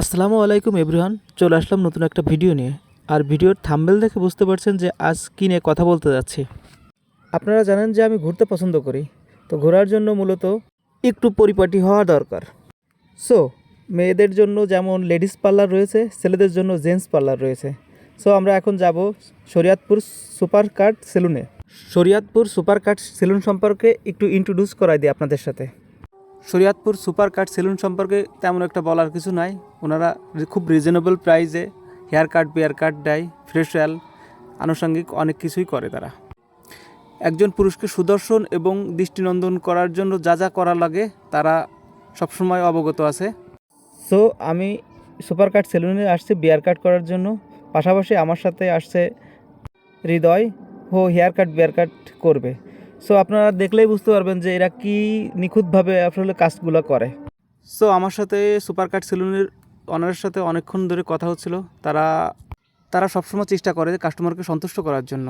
আসসালামু আলাইকুম এভরিওয়ান, চলে আসলাম নতুন একটা ভিডিও নিয়ে। আর ভিডিওর থাম্বনেল দেখে বুঝতে পারছেন যে আজ কী নিয়ে কথা বলতে যাচ্ছি। আপনারা জানেন যে আমি ঘুরতে পছন্দ করি, তো ঘোরার জন্য মূলত একটু পরিপাটি হওয়া দরকার। সো মেয়েদের জন্য যেমন লেডিস পার্লার রয়েছে, ছেলেদের জন্য জেন্টস পার্লার রয়েছে। সো আমরা এখন যাব শরীয়তপুর সুপার কাট সেলুনে। শরীয়তপুর সুপার কাট সেলুন সম্পর্কে একটু ইন্ট্রোডিউস করাই দিই আপনাদের সাথে। শরীয়তপুর সুপার কাট সেলুন সম্পর্কে তেমন একটা বলার কিছু নাই। ওনারা খুব রিজনেবল প্রাইসে হেয়ার কাট, বিয়ার কাট, ডাই, ফেশিয়াল, আনুষঙ্গিক অনেক কিছুই করে তারা। একজন পুরুষকে সুদর্শন এবং দৃষ্টিনন্দন করার জন্য যা যা করা লাগে তারা সবসময় অবগত আছে। সো আমি সুপার কাট সেলুনে আসছি বিয়ার কাট করার জন্য, পাশাপাশি আমার সাথে আসছে হৃদয়, ও হেয়ার কাট বিয়ার কাট করবে। সো আপনারা দেখলেই বুঝতে পারবেন যে এরা কি নিখুঁতভাবে আসলে কাজগুলো করে। সো আমার সাথে সুপার কাট সেলুনের অনারের সাথে অনেকক্ষণ ধরে কথা হচ্ছিল। তারা সবসময় চেষ্টা করে কাস্টমারকে সন্তুষ্ট করার জন্য।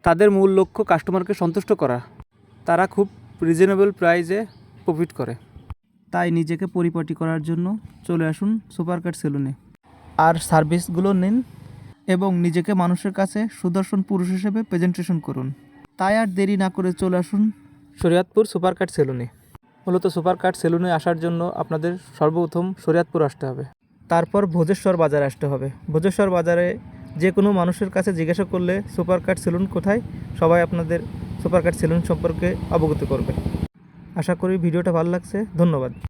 তাদের মূল লক্ষ্য কাস্টমারকে সন্তুষ্ট করা। তারা খুব রিজনেবল প্রাইসে প্রফিট করে। তাই নিজেকে পরিপাটি করার জন্য চলে আসুন সুপার কাট সেলুনে, আর সার্ভিসগুলো নিন এবং নিজেকে মানুষের কাছে সুদর্শন পুরুষ হিসেবে প্রেজেন্টেশন করুন। তাই আর দেরি না করে চলে আসুন শরীয়তপুর সুপার কাট সেলুনে। মূলত সুপার কাট সেলুনে আসার জন্য আপনাদের সর্বপ্রথম শরীয়তপুর আসতে হবে, তারপর ভোজেশ্বর বাজারে আসতে হবে। ভোজেশ্বর বাজারে যে কোনো মানুষের কাছে জিজ্ঞাসা করলে সুপার কাট সেলুন কোথায়, সবাই আপনাদের সুপার কাট সেলুন সম্পর্কে অবগত করবে। আশা করি ভিডিওটা ভালো লাগছে। ধন্যবাদ।